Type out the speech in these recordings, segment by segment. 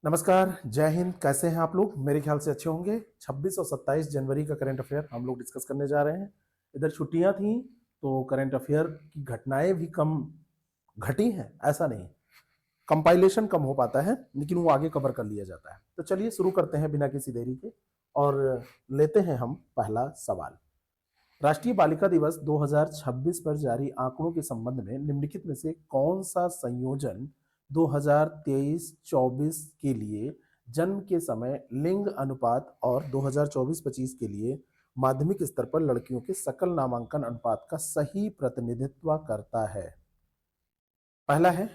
नमस्कार, जय हिंद। कैसे हैं आप लोग? मेरे ख्याल से अच्छे होंगे। 26 और 27 जनवरी का करंट अफेयर हम लोग डिस्कस करने जा रहे हैं। इधर छुट्टियां थी तो करंट अफेयर की घटनाएं भी कम घटी हैं, ऐसा नहीं। कंपाइलेशन कम हो पाता है लेकिन वो आगे कवर कर लिया जाता है। तो चलिए शुरू करते हैं बिना किसी देरी के और लेते हैं हम पहला सवाल। राष्ट्रीय बालिका दिवस 2026 पर जारी आंकड़ों के संबंध में निम्नलिखित में से कौन सा संयोजन 2023-24 के लिए जन्म के समय लिंग अनुपात और 2024-25 के लिए माध्यमिक स्तर पर लड़कियों के सकल नामांकन अनुपात का सही प्रतिनिधित्व करता है? पहला है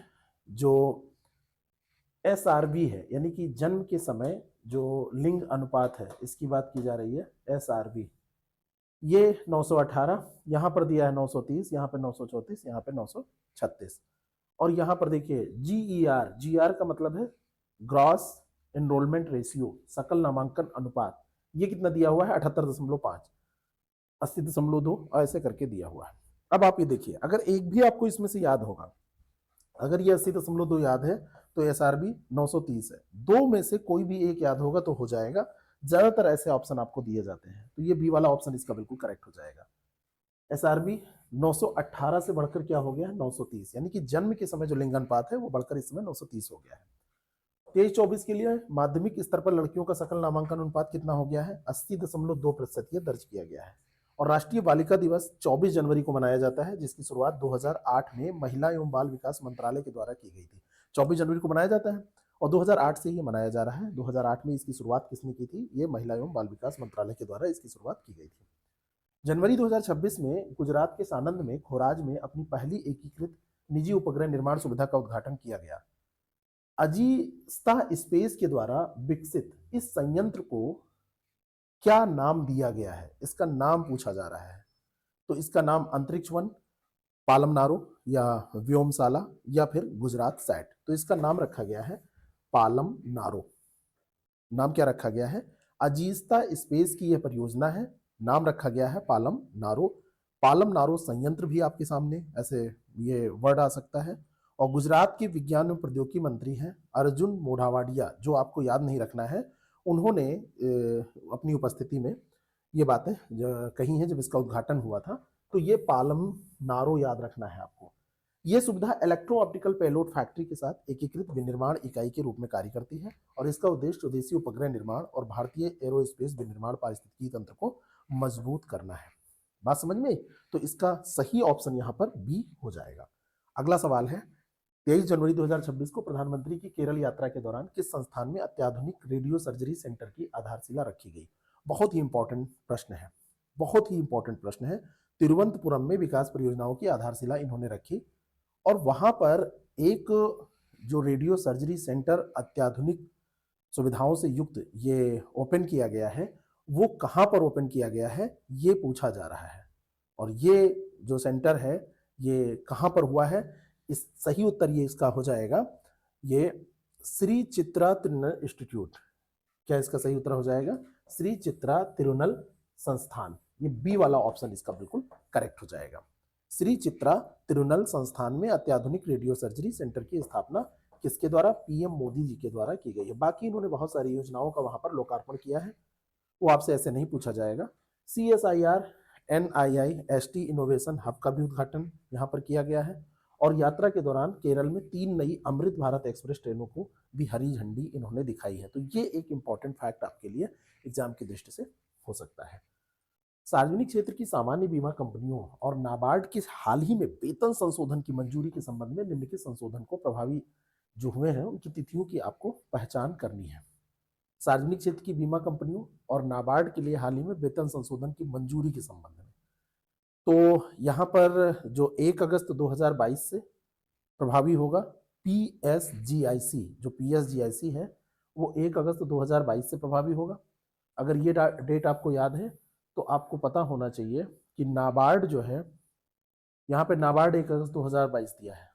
जो SRV है, यानी कि जन्म के समय जो लिंग अनुपात है, इसकी बात की जा रही है। SRV ये 918, यहां पर दिया है 930, यहां पर 934, यहां पर 936। और यहां पर देखिए GER का मतलब है ग्रॉस एनरोलमेंट रेशियो, सकल नामांकन अनुपात। ये कितना दिया हुआ है? 78.5, 80.2, ऐसे करके दिया हुआ है। अब आप ये देखिए, अगर एक भी आपको इसमें से याद होगा, अगर ये 80.2 याद है तो SRB 930 है। दो में से कोई भी एक याद होगा तो हो जाएगा। ज्यादातर ऐसे ऑप्शन आपको दिए जाते हैं, तो ये बी वाला ऑप्शन इसका बिल्कुल करेक्ट हो जाएगा। SRB 918 से बढ़कर क्या हो गया? 930, यानी कि जन्म के समय जो लिंगानुपात है वो बढ़कर इस समय 930 हो गया है। 23-24 के लिए माध्यमिक स्तर पर लड़कियों का सकल नामांकन अनुपात कितना हो गया है? 80.2% ये दर्ज किया गया है। और राष्ट्रीय बालिका दिवस 24 जनवरी को मनाया जाता है, जिसकी शुरुआत 2008 में महिला एवं बाल विकास मंत्रालय के द्वारा की गई थी। 24 जनवरी को मनाया जाता है और 2008 से ये मनाया जा रहा है। 2008 में इसकी शुरुआत किसने की थी? ये महिला एवं बाल विकास मंत्रालय के द्वारा इसकी शुरुआत की गई थी। जनवरी 2026 में गुजरात के सानंद में खोराज में अपनी पहली एकीकृत निजी उपग्रह निर्माण सुविधा का उद्घाटन किया गया। अजीस्ता स्पेस के द्वारा विकसित इस संयंत्र को क्या नाम दिया गया है? इसका नाम पूछा जा रहा है। तो इसका नाम अंतरिक्ष वन, पालम नारो या व्योमशाला या फिर गुजरात सैट। तो इसका नाम रखा गया है पालम नारो। नाम क्या रखा गया है? अजीस्ता स्पेस की यह परियोजना है, नाम रखा गया है पालम नारो। पालम नारो संयंत्र भी आपके सामने ऐसे ये वर्ड आ सकता है। और गुजरात के विज्ञान एवं प्रौद्योगिकी मंत्री हैं अर्जुन मोढावाडिया, जो आपको याद नहीं रखना है। उन्होंने अपनी उपस्थिति में ये बातें कही हैं जब इसका उद्घाटन हुआ था। तो ये पालम नारो याद रखना है आपको। ये सुविधा इलेक्ट्रो ऑप्टिकल पेलोड फैक्ट्री के साथ एकीकृत विनिर्माण इकाई के रूप में कार्य करती है और इसका उद्देश्य स्वदेशी उपग्रह निर्माण और भारतीय एरोस्पेस विनिर्माण पारिस्थितिकी तंत्र को मजबूत करना है। बात समझ में? तो इसका सही ऑप्शन यहां पर बी हो जाएगा। अगला सवाल है, 23 जनवरी 2026 को प्रधानमंत्री की केरल यात्रा के दौरान किस संस्थान में अत्याधुनिक रेडियो सर्जरी सेंटर की आधारशिला रखी गई? बहुत ही इंपॉर्टेंट प्रश्न है, बहुत ही इंपॉर्टेंट प्रश्न है। तिरुवनंतपुरम में विकास परियोजनाओं की आधारशिला इन्होंने रखी और वहां पर एक जो रेडियो सर्जरी सेंटर अत्याधुनिक सुविधाओं से युक्त ये ओपन किया गया है, वो कहां पर ओपन किया गया है ये पूछा जा रहा है। और ये जो सेंटर है ये कहां पर हुआ है? इस सही उत्तर ये इसका हो जाएगा, ये श्री चित्रा तिरुनल इंस्टीट्यूट। क्या इसका सही उत्तर हो जाएगा? श्री चित्रा तिरुनल संस्थान। ये बी वाला ऑप्शन इसका बिल्कुल करेक्ट हो जाएगा। श्री चित्रा तिरुनल संस्थान में अत्याधुनिक रेडियो सर्जरी सेंटर की स्थापना किसके द्वारा? पीएम मोदी जी के द्वारा की गई है। बाकी इन्होंने बहुत सारी योजनाओं का वहां पर लोकार्पण किया है, वो आपसे ऐसे नहीं पूछा जाएगा। CSIR NIIST इनोवेशन हब का भी उद्घाटन यहाँ पर किया गया है और यात्रा के दौरान केरल में 3 नई अमृत भारत एक्सप्रेस ट्रेनों को भी हरी झंडी इन्होंने दिखाई है। तो ये एक इंपॉर्टेंट फैक्ट आपके लिए एग्जाम की दृष्टि से हो सकता है। सार्वजनिक क्षेत्र की सामान्य बीमा कंपनियों और नाबार्ड के हाल ही में वेतन संशोधन की मंजूरी के संबंध में निम्नलिखित संशोधन को प्रभावी जो हुए हैं उनकी तिथियों की आपको पहचान करनी है। सार्वजनिक क्षेत्र की बीमा कंपनियों और नाबार्ड के लिए हाल ही में वेतन संशोधन की मंजूरी के संबंध में, तो यहां पर जो 1 अगस्त 2022 से प्रभावी होगा PSGIC, जो PSGIC है वो 1 अगस्त 2022 से प्रभावी होगा। अगर ये डेट आपको याद है तो आपको पता होना चाहिए कि नाबार्ड जो है, यहाँ पे नाबार्ड 1 अगस्त 2022 दिया है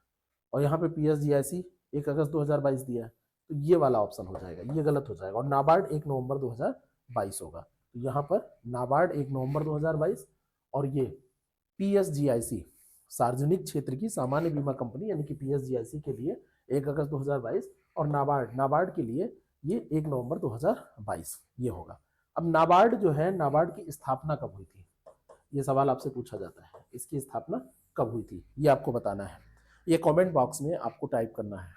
और यहाँ पे PSGIC 1 अगस्त 2022 दिया है। तो ये वाला ऑप्शन हो जाएगा, ये गलत हो जाएगा और नाबार्ड 1 नवंबर 2022 होगा। तो यहाँ पर नाबार्ड 1 नवंबर 2022 और ये PSGIC सार्वजनिक क्षेत्र की सामान्य बीमा कंपनी यानी कि PSGIC के लिए 1 अगस्त 2022 और नाबार्ड के लिए ये 1 नवंबर 2022 ये होगा। अब नाबार्ड जो है, नाबार्ड की स्थापना कब हुई थी, ये सवाल आपसे पूछा जाता है। इसकी स्थापना कब हुई थी ये आपको बताना है। ये कमेंट बॉक्स में आपको टाइप करना है।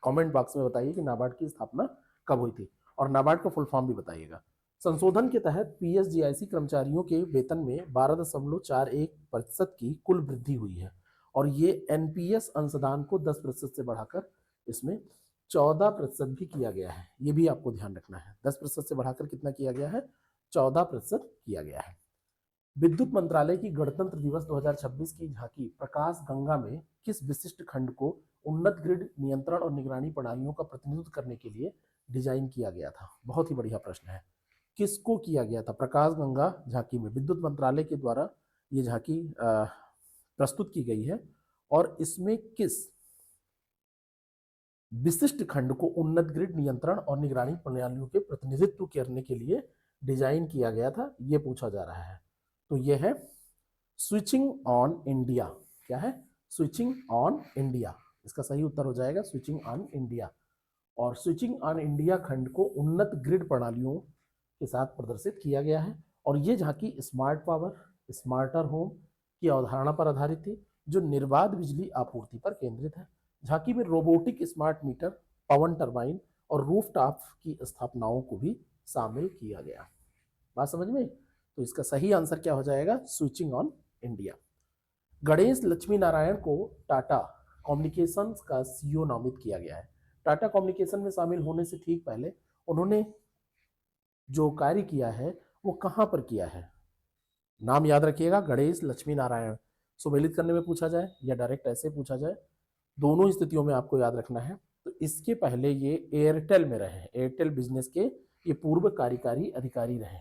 कमेंट बॉक्स में बताइए कि नाबार्ड की स्थापना कब हुई थी, और नाबार्ड का फुल फॉर्म भी बताइएगा। संशोधन के तहत पीएसजीआईसी कर्मचारियों के वेतन में 12.41% की कुल वृद्धि हुई है, और ये एनपीएस अंशदान को 10% से बढ़ाकर इसमें 14% भी किया गया है। ये भी आपको ध्यान रखना है, 10% से बढ़ाकर कितना किया गया है, 14% किया गया है। विद्युत मंत्रालय की गणतंत्र दिवस 2026 की झांकी प्रकाश गंगा में किस विशिष्ट खंड को उन्नत ग्रिड नियंत्रण और निगरानी प्रणालियों का प्रतिनिधित्व करने के लिए डिजाइन किया गया था? बहुत ही बढ़िया प्रश्न है। किसको किया गया था? प्रकाश गंगा झांकी में विद्युत मंत्रालय के द्वारा ये झांकी प्रस्तुत की गई है, और इसमें किस विशिष्ट खंड को उन्नत ग्रिड नियंत्रण और निगरानी प्रणालियों के प्रतिनिधित्व करने के लिए डिजाइन किया गया था, ये पूछा जा रहा है। तो ये है स्विचिंग ऑन इंडिया। क्या है? Switching on India. इसका सही उत्तर हो जाएगा स्विचिंग ऑन इंडिया। और स्विचिंग ऑन इंडिया खंड को उन्नत ग्रिड प्रणालियों के साथ प्रदर्शित किया गया है, और ये झांकी स्मार्ट पावर, स्मार्टर होम की अवधारणा पर आधारित थी, जो निर्बाध बिजली आपूर्ति पर केंद्रित है। झांकी में रोबोटिक स्मार्ट मीटर, पवन टरबाइन और रूफटॉप की स्थापनाओं को भी शामिल किया गया। बात समझ में? तो इसका सही आंसर क्या हो जाएगा? Switching on India. Ganesh Lakshmi Narayan को टाटा कम्युनिकेशंस का सीईओ नामित किया गया है। टाटा कम्युनिकेशन में शामिल होने से ठीक पहले उन्होंने जो कार्य किया है वो कहां पर किया है? नाम याद रखिएगा, गणेश लक्ष्मी नारायण। सुमेलित करने में पूछा जाए या डायरेक्ट ऐसे पूछा जाए, दोनों स्थितियों में आपको याद रखना है। तो इसके पहले ये एयरटेल में रहे, एयरटेल बिजनेस के ये पूर्व कार्यकारी अधिकारी रहे,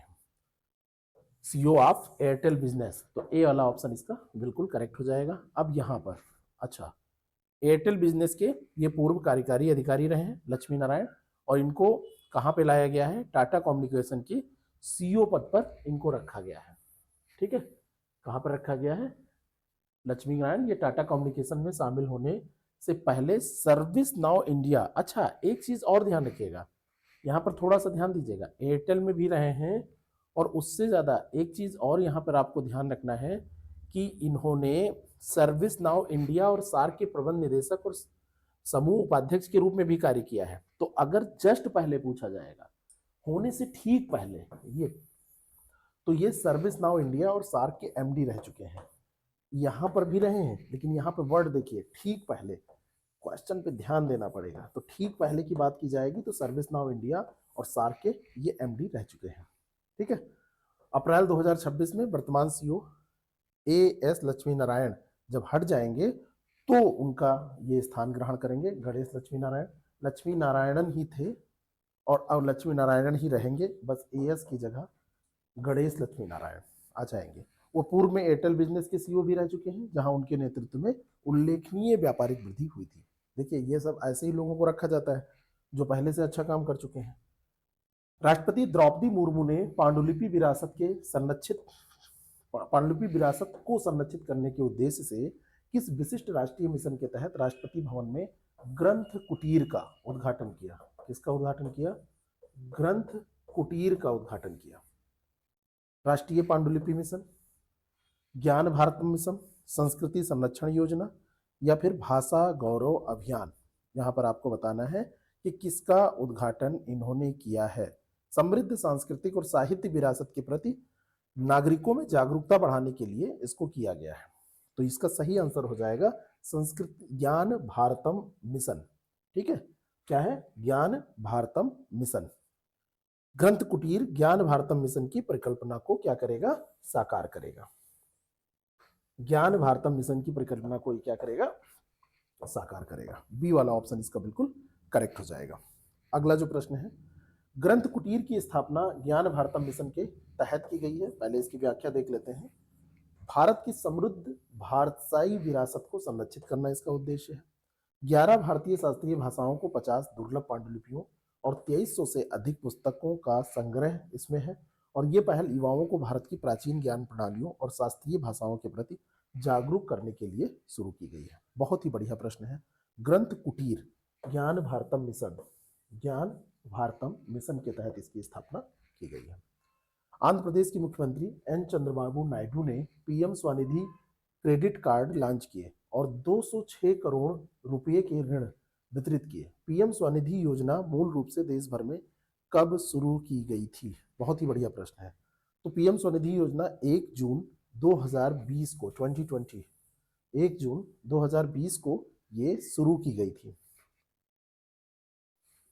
सीईओ ऑफ एयरटेल बिजनेस। तो ए वाला ऑप्शन इसका बिल्कुल करेक्ट हो जाएगा। अब यहाँ पर अच्छा, एयरटेल बिजनेस के ये पूर्व कार्यकारी अधिकारी रहे हैं लक्ष्मी नारायण, और इनको कहाँ पे लाया गया है? टाटा कम्युनिकेशन की सीईओ पद पर इनको रखा गया है। ठीक है, कहाँ पर रखा गया है? लक्ष्मी नारायण ये टाटा कम्युनिकेशन में शामिल होने से पहले सर्विस नाउ इंडिया। अच्छा, एक चीज और ध्यान रखिएगा, यहाँ पर थोड़ा सा ध्यान दीजिएगा, एयरटेल में भी रहे हैं, और उससे ज़्यादा एक चीज़ और यहाँ पर आपको ध्यान रखना है कि इन्होंने सर्विस नाउ इंडिया और सार्क के प्रबंध निदेशक और समूह उपाध्यक्ष के रूप में भी कार्य किया है। तो अगर जस्ट पहले पूछा जाएगा, होने से ठीक पहले, ये तो ये सर्विस नाउ इंडिया और सार्क के एमडी रह चुके हैं। यहाँ पर भी रहे हैं, लेकिन यहाँ पे वर्ड देखिए, ठीक पहले। क्वेश्चन पे ध्यान देना पड़ेगा। तो ठीक पहले की बात की जाएगी तो सर्विस नाउ इंडिया और सार्क के ये एमडी रह चुके हैं। ठीक है, अप्रैल 2026 में वर्तमान सीईओ एएस लक्ष्मी नारायण जब हट जाएंगे तो उनका ये स्थान ग्रहण करेंगे गणेश लक्ष्मी नारायण। लक्ष्मी नारायणन ही थे और अब लक्ष्मी नारायणन ही रहेंगे, बस एएस की जगह गणेश लक्ष्मी नारायण आ जाएंगे। वो पूर्व में एयरटेल बिजनेस के सीईओ भी रह चुके हैं, जहां उनके नेतृत्व में उल्लेखनीय व्यापारिक वृद्धि हुई थी। देखिए, ये सब ऐसे ही लोगों को रखा जाता है जो पहले से अच्छा काम कर चुके हैं। राष्ट्रपति द्रौपदी मुर्मू ने पांडुलिपि विरासत को संरक्षित करने के उद्देश्य से किस विशिष्ट राष्ट्रीय मिशन के तहत राष्ट्रपति भवन में ग्रंथ कुटीर का उद्घाटन किया? किसका उद्घाटन किया? ग्रंथ कुटीर का उद्घाटन किया। राष्ट्रीय पांडुलिपि मिशन, ज्ञान भारत मिशन, संस्कृति संरक्षण योजना, या फिर भाषा गौरव अभियान? यहाँ पर आपको बताना है कि किसका उद्घाटन इन्होंने किया है। समृद्ध सांस्कृतिक और साहित्य विरासत के प्रति नागरिकों में जागरूकता बढ़ाने के लिए इसको किया गया है। तो इसका सही आंसर हो जाएगा संस्कृत ज्ञान भारतम मिशन। ठीक है, क्या है? ज्ञान भारतम मिशन। ग्रंथ कुटीर ज्ञान भारतम मिशन की परिकल्पना को क्या करेगा? साकार करेगा। ज्ञान भारतम मिशन की परिकल्पना को क्या करेगा? साकार करेगा। बी वाला ऑप्शन इसका बिल्कुल करेक्ट हो जाएगा। अगला जो प्रश्न है, ग्रंथ कुटीर की स्थापना ज्ञान भारतम मिशन के तहत की गई है। पहले इसकी व्याख्या देख लेते हैं। भारत की समृद्ध भारतीय विरासत को संरक्षित करना इसका उद्देश्य है। 11 भारतीय शास्त्रीय भाषाओं को 50 दुर्लभ पांडुलिपियों और 2300 से अधिक पुस्तकों का संग्रह इसमें है, और ये पहल युवाओं को भारत की प्राचीन ज्ञान प्रणालियों और शास्त्रीय भाषाओं के प्रति जागरूक करने के लिए शुरू की गई है। बहुत ही बढ़िया प्रश्न है। ग्रंथ कुटीर ज्ञान भारतम मिशन, ज्ञान भारतम मिशन के तहत इसकी स्थापना की गई है। आंध्र प्रदेश के मुख्यमंत्री एन चंद्रबाबू नायडू ने PM Svanidhi credit card launch किए और 206 करोड़ रुपए के ऋण वितरित किए। पीएम स्वनिधि योजना मूल रूप से देश भर में कब शुरू की गई थी? बहुत ही बढ़िया प्रश्न है। तो पीएम स्वनिधि योजना 1 जून 2020 को 2020 1 जून 2020 को ये शुरू की गई थी।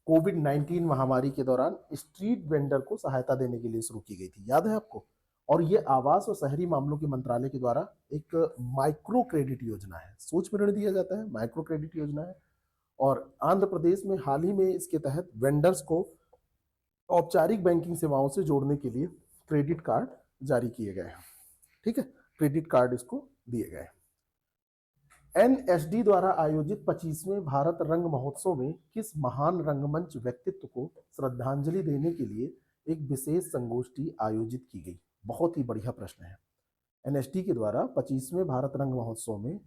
कोविड-19 महामारी के दौरान स्ट्रीट वेंडर को सहायता देने के लिए शुरू की गई थी, याद है आपको? और ये आवास और शहरी मामलों के मंत्रालय के द्वारा एक माइक्रो क्रेडिट योजना है। सूक्ष्म ऋण दिया जाता है, माइक्रो क्रेडिट योजना है। और आंध्र प्रदेश में हाल ही में इसके तहत वेंडर्स को औपचारिक बैंकिंग सेवाओं से जोड़ने के लिए क्रेडिट कार्ड जारी किए गए हैं। ठीक है, क्रेडिट कार्ड इसको दिए गए। एनएसडी द्वारा आयोजित 25वें भारत रंग महोत्सव में किस महान रंगमंच व्यक्तित्व को श्रद्धांजलि देने के लिए एक विशेष संगोष्ठी आयोजित की गई? बहुत ही बढ़िया प्रश्न है। एनएसडी के द्वारा 25वें भारत रंग महोत्सव में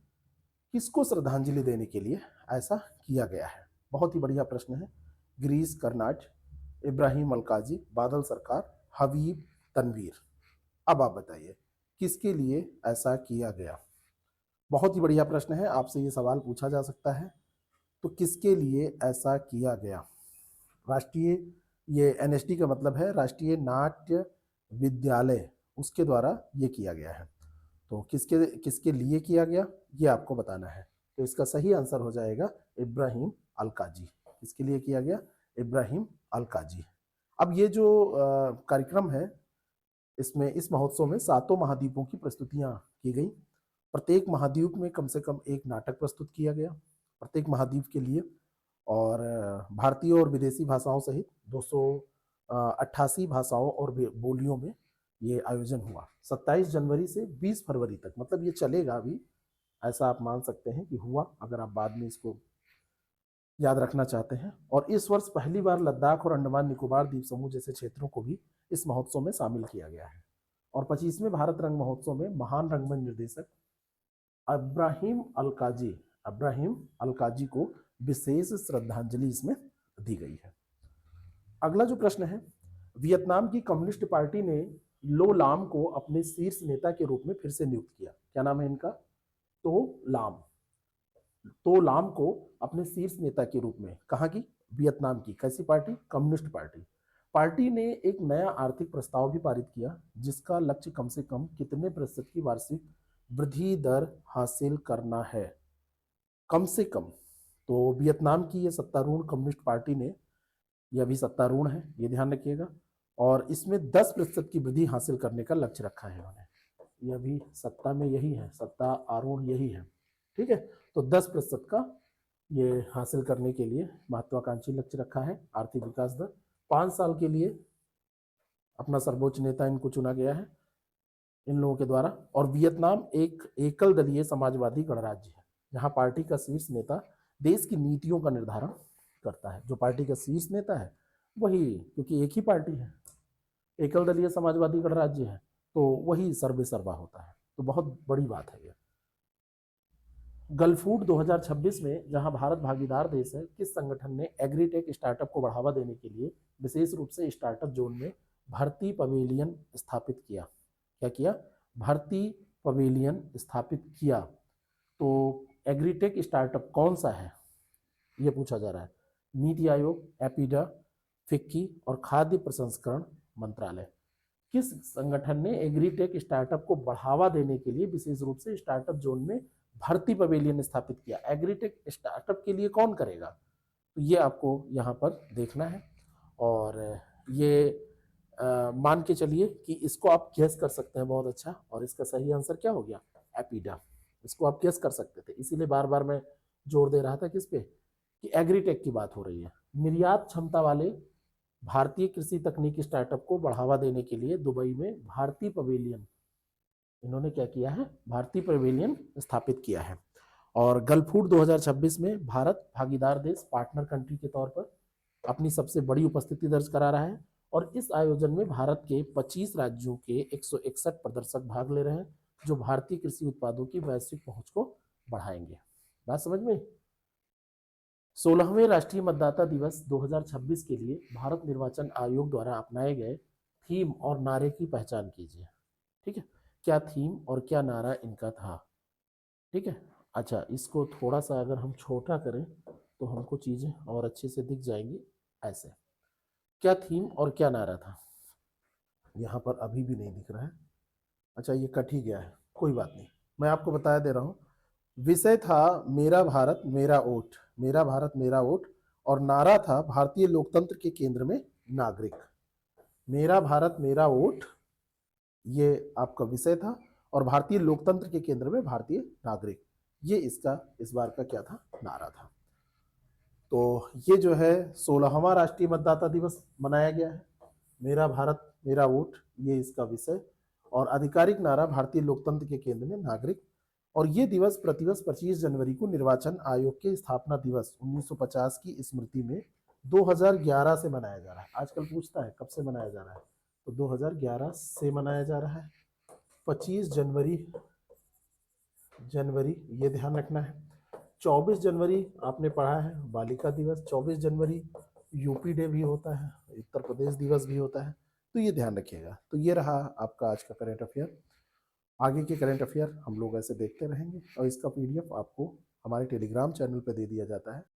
किसको श्रद्धांजलि देने के लिए ऐसा किया गया है? बहुत ही बढ़िया प्रश्न है। गिरीश कर्नाड, इब्राहिम अलकाजी, बादल सरकार, हबीब तनवीर। अब आप बताइए किसके लिए ऐसा किया गया? बहुत ही बढ़िया प्रश्न है, आपसे ये सवाल पूछा जा सकता है। तो किसके लिए ऐसा किया गया? राष्ट्रीय, ये एनएसडी का मतलब है राष्ट्रीय नाट्य विद्यालय, उसके द्वारा ये किया गया है। तो किसके किसके लिए किया गया ये आपको बताना है। तो इसका सही आंसर हो जाएगा इब्राहिम अलकाजी। किसके लिए किया गया? इब्राहिम अलकाजी। अब ये जो कार्यक्रम है, इसमें इस महोत्सव में 7 महाद्वीपों की प्रस्तुतियां की गई। प्रत्येक महाद्वीप में कम से कम एक नाटक प्रस्तुत किया गया, प्रत्येक महाद्वीप के लिए। और भारतीय और विदेशी भाषाओं सहित 288 भाषाओं और बोलियों में ये आयोजन हुआ। 27 जनवरी से 20 फरवरी तक, मतलब ये चलेगा अभी, ऐसा आप मान सकते हैं कि हुआ, अगर आप बाद में इसको याद रखना चाहते हैं। और इस वर्ष पहली बार लद्दाख और अंडमान निकोबार द्वीप समूह जैसे क्षेत्रों को भी इस महोत्सव में शामिल किया गया है। और 25वें भारत रंग महोत्सव में महान रंगमंच निर्देशक इब्राहिम अलकाजी को विशेष श्रद्धांजलि इसमें दी गई है। अगला जो प्रश्न है, वियतनाम की कम्युनिस्ट पार्टी ने लो लाम को अपने शीर्ष नेता के रूप में फिर से नियुक्त किया। क्या नाम है इनका? तो लाम को अपने शीर्ष नेता के रूप में, कहाँ की? वियतनाम की। कैसी पार्टी? Communist party. पार्टी ने एक नया आर्थिक प्रस्ताव भी पारित किया जिसका लक्ष्य कम से कम कितने प्रतिशत की वार्षिक वृद्धि दर हासिल करना है? कम से कम। तो वियतनाम की ये सत्तारूढ़ कम्युनिस्ट पार्टी ने, यह अभी सत्तारूढ़ है, ये ध्यान रखिएगा, और इसमें 10% की वृद्धि हासिल करने का लक्ष्य रखा है इन्होंने। ये अभी सत्ता में यही है, सत्ता आरूढ़ यही है। ठीक है, तो 10% का ये हासिल करने के लिए महत्वाकांक्षी लक्ष्य रखा है। आर्थिक विकास दर 5 साल के लिए अपना सर्वोच्च नेता इनको चुना गया है इन लोगों के द्वारा। और वियतनाम एक एकल दलीय समाजवादी गणराज्य है जहां पार्टी का शीर्ष नेता देश की नीतियों का निर्धारण करता है। जो पार्टी का शीर्ष नेता है वही, क्योंकि एक ही पार्टी है, एकल दलीय समाजवादी गणराज्य है, तो वही सर्वे सर्वा होता है। तो बहुत बड़ी बात है ये। गलफूड 2026 में जहां भारत भागीदार देश है, किस संगठन ने एग्रीटेक स्टार्टअप को बढ़ावा देने के लिए विशेष रूप से स्टार्टअप जोन में भारतीय पवेलियन स्थापित किया? क्या किया? भारतीय पवेलियन स्थापित किया। तो एग्रीटेक स्टार्टअप कौन सा है ये पूछा जा रहा है। नीति आयोग, एपीडा, फिक्की और खाद्य प्रसंस्करण मंत्रालय। किस संगठन ने एग्रीटेक स्टार्टअप को बढ़ावा देने के लिए विशेष रूप से स्टार्टअप जोन में भारतीय पवेलियन स्थापित किया? एग्रीटेक स्टार्टअप के लिए कौन करेगा? तो ये आपको यहाँ पर देखना है। और ये मान के चलिए कि इसको आप गेस कर सकते हैं बहुत अच्छा। और इसका सही आंसर क्या हो गया? एपीडा। इसको आप गेस कर सकते थे, इसीलिए बार बार मैं जोर दे रहा था किस पे, कि एग्रीटेक की बात हो रही है। निर्यात क्षमता वाले भारतीय कृषि तकनीकी स्टार्टअप को बढ़ावा देने के लिए दुबई में भारतीय पवेलियन, इन्होंने क्या किया है? भारतीय पवेलियन स्थापित किया है। और गलफूड 2026 में भारत भागीदार देश, पार्टनर कंट्री के तौर पर अपनी सबसे बड़ी उपस्थिति दर्ज करा रहा है। और इस आयोजन में भारत के 25 राज्यों के 161 प्रदर्शक भाग ले रहे हैं जो भारतीय कृषि उत्पादों की वैश्विक पहुंच को बढ़ाएंगे। बात समझ में? 16वें राष्ट्रीय मतदाता दिवस 2026 के लिए भारत निर्वाचन आयोग द्वारा अपनाए गए थीम और नारे की पहचान कीजिए। ठीक है, क्या थीम और क्या नारा इनका था। ठीक है, अच्छा इसको थोड़ा सा अगर हम छोटा करें तो हमको चीजें और अच्छे से दिख जाएंगी। ऐसे क्या थीम और क्या नारा था, यहाँ पर अभी भी नहीं दिख रहा है। अच्छा ये कट ही गया है, कोई बात नहीं, मैं आपको बता दे रहा हूँ। विषय था मेरा भारत मेरा वोट, मेरा भारत मेरा वोट, और नारा था भारतीय लोकतंत्र के केंद्र में नागरिक। मेरा भारत मेरा वोट ये आपका विषय था, और भारतीय लोकतंत्र के केंद्र में भारतीय नागरिक, ये इसका इस बार का क्या था, नारा था। तो ये जो है 16वां राष्ट्रीय मतदाता दिवस मनाया गया है। मेरा भारत मेरा वोट ये इसका विषय, और आधिकारिक नारा भारतीय लोकतंत्र के केंद्र में नागरिक। और ये दिवस प्रतिवर्ष 25 जनवरी को निर्वाचन आयोग के स्थापना दिवस 1950 की स्मृति में 2011 से मनाया जा रहा है। आजकल पूछता है कब से मनाया जा रहा है, तो 2011 से मनाया जा रहा है। 25 जनवरी जनवरी ये ध्यान रखना है। 24 जनवरी आपने पढ़ा है बालिका दिवस, 24 जनवरी यूपी डे भी होता है, उत्तर प्रदेश दिवस भी होता है, तो ये ध्यान रखिएगा। तो ये रहा आपका आज का करंट अफेयर। आगे के करंट अफेयर हम लोग ऐसे देखते रहेंगे, और इसका पीडीएफ आपको हमारे टेलीग्राम चैनल पर दे दिया जाता है।